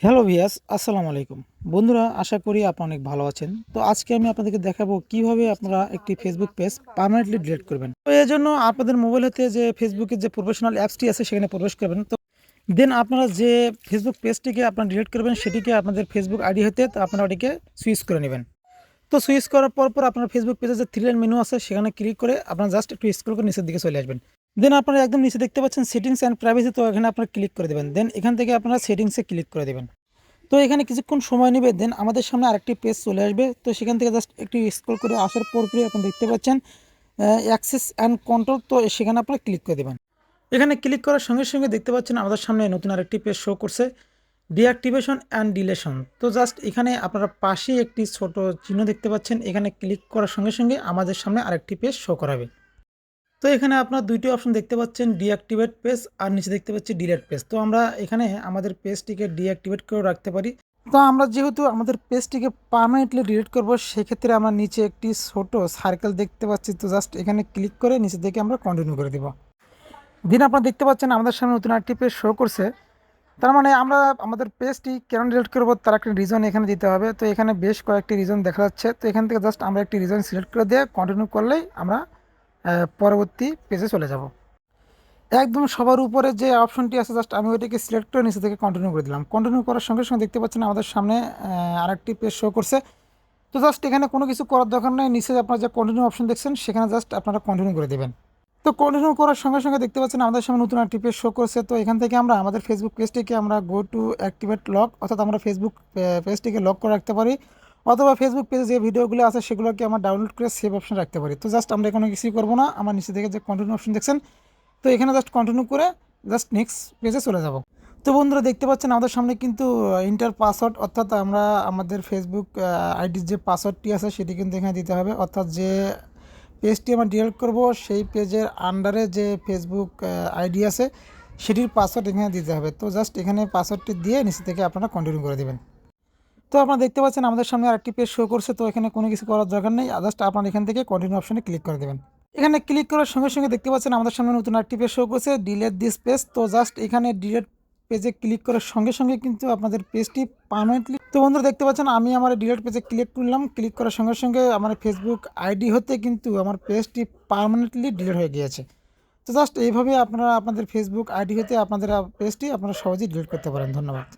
Hello ভিয়াস, আসসালামু আলাইকুম। বন্ধুরা, আশা করি আপনারা অনেক ভালো আছেন। তো আজকে আমি আপনাদেরকে দেখাবো কিভাবে আপনারা একটি ফেসবুক পেজ পার্মানেন্টলি ডিলিট করবেন। তো এর জন্য আপনাদের মোবাইল হতে যে ফেসবুকের যে প্রফেশনাল অ্যাপসটি আছে সেখানে প্রবেশ করবেন। তো দেন আপনারা যে ফেসবুক পেজটিকে আপনারা ডিলিট করবেন সেটিকে আপনাদের ফেসবুক আইডি হতে তো আপনারা ওটিকে সুইচ করে নেবেন। তো সুইচ করার পর আপনার ফেসবুক পেজে যে থ্রি লাইন মেনু আছে সেখানে ক্লিক করে আপনারা জাস্ট একটু স্ক্রল করে নিচের দিকে চলে আসবেন। দেন আপনারা একদম নিচে দেখতে পাচ্ছেন সেটিংস অ্যান্ড প্রাইভেসি, তো এখানে আপনারা ক্লিক করে দেবেন। দেন এখান থেকে আপনারা সেটিংসে ক্লিক করে দেবেন। তো এখানে কিছুক্ষণ সময় নেবে, দেন আমাদের সামনে আরেকটি পেজ চলে আসবে। তো সেখান থেকে জাস্ট একটু স্ক্রল করে আসার পরই আপনি দেখতে পাচ্ছেন অ্যাক্সেস অ্যান্ড কন্ট্রোল, তো সেখানে আপনারা ক্লিক করে দেবেন। এখানে ক্লিক করার সঙ্গে সঙ্গে দেখতে পাচ্ছেন আমাদের সামনে নতুন আরেকটি পেজ শো করছে, ডিঅ্যাক্টিভেশন অ্যান্ড ডিলেশন। তো জাস্ট এখানে আপনারা পাশেই একটি ছোট চিহ্ন দেখতে পাচ্ছেন, এখানে ক্লিক করার সঙ্গে সঙ্গে আমাদের সামনে আরেকটি পেজ শো করাবে। তো এখানে আপনার দুইটি অপশন দেখতে পাচ্ছেন, ডিঅ্যাক্টিভেট পেজ আর নিচে দেখতে পাচ্ছি ডিলিট পেজ। তো আমরা এখানে আমাদের পেজটিকে ডিঅ্যাক্টিভেট করে রাখতে পারি। তো আমরা যেহেতু আমাদের পেজটিকে পার্মানেন্টলি ডিলিট করব, সেক্ষেত্রে আমরা নিচে একটি ছোট সার্কেল দেখতে পাচ্ছি। তো জাস্ট এখানে ক্লিক করে নিচে থেকে আমরা কন্টিনিউ করে দেব। দিন আপনারা দেখতে পাচ্ছেন আমাদের সামনে নতুন আরেকটি পেজ শো করছে। তার মানে আমরা আমাদের পেজটি কেন ডিলিট করব তার একটা রিজন এখানে দিতে হবে। তো এখানে বেশ কয়েকটি রিজন দেখা যাচ্ছে। তো এখান থেকে জাস্ট আমরা একটি রিজন সিলেক্ট করে দিয়ে কন্টিনিউ করলেই আমরা পরবর্তী পেজে চলে যাব। একদম সবার উপরে যে অপশনটি আছে জাস্ট আমি ওইটাকে সিলেক্ট করে নিচে থেকে কন্টিনিউ করে দিলাম। কন্টিনিউ করার সঙ্গে সঙ্গে দেখতে পাচ্ছেন আমাদের সামনে আরেকটি পেজ শো করছে। তো জাস্ট এখানে কোনো কিছু করার দরকার নেই, নিচে আপনারা যে কন্টিনিউ অপশন দেখছেন সেখানে জাস্ট আপনারা কন্টিনিউ করে দেবেন। তো কন্টিনিউ করার সঙ্গে সঙ্গে দেখতে পাচ্ছেন আমাদের সামনে নতুন একটি পেজ শো করছে। তো এখান থেকে আমরা আমাদের ফেসবুক পেজটিকে আমরা গো টু অ্যাক্টিভেট লক, অর্থাৎ আমরা ফেসবুক পেজটিকে লক করে রাখতে পারি, অথবা ফেসবুক পেজে যে ভিডিওগুলো আছে সেগুলোকে আমরা ডাউনলোড করে সেভ অপশন রাখতে পারি। তো জাস্ট আমরা কোনো কিছুই করবো না, আমার নিচে থেকে যে কন্টিনিউ অপশন দেখছেন, তো এখানে জাস্ট কন্টিনিউ করে জাস্ট নেক্সট পেজে চলে যাব। তো বন্ধুরা দেখতে পাচ্ছেন আমাদের সামনে কিন্তু ইন্টার পাসওয়ার্ড, অর্থাৎ আমরা আমাদের ফেসবুক আইডির যে পাসওয়ার্ডটি আছে সেটি কিন্তু এখানে দিতে হবে। অর্থাৎ যে পেজটি আমরা ডিলিট করব সেই পেজের আন্ডারে যে ফেসবুক আইডি আছে সেটির পাসওয়ার্ড এখানে দিতে হবে। তো জাস্ট এখানে পাসওয়ার্ডটি দিয়ে নিচে থেকে আপনারা কন্টিনিউ করে দেবেন। তো আপনারা দেখতে পাচ্ছেন আমাদের সামনে আরেকটি পেজ শো করছে। তো এখানে কোনো কিছু করার দরকার নেই, জাস্ট আপনারা এখান থেকে কন্টিনিউ অপশনে ক্লিক করে দেবেন। এখানে ক্লিক করার সঙ্গে সঙ্গে দেখতে পাচ্ছেন আমাদের সামনে নতুন আরেকটি পেজ শো করছে, ডিলিট দিস পেজ। তো জাস্ট এখানে ডিলিট পেজে ক্লিক করার সঙ্গে সঙ্গে কিন্তু আপনাদের পেজটি পার্মানেন্টলি, তো বন্ধুরা দেখতে পাচ্ছেন আমি আমার ডিলিট পেজে ক্লিক করলাম। ক্লিক করার সঙ্গে সঙ্গে আমার ফেসবুক আইডি হতে কিন্তু আমার পেজটি পার্মানেন্টলি ডিলিট হয়ে গিয়েছে। তো জাস্ট এইভাবে আপনারা আপনাদের ফেসবুক আইডি হতে আপনাদের পেজটি আপনারা সহজেই ডিলিট করতে পারেন। ধন্যবাদ।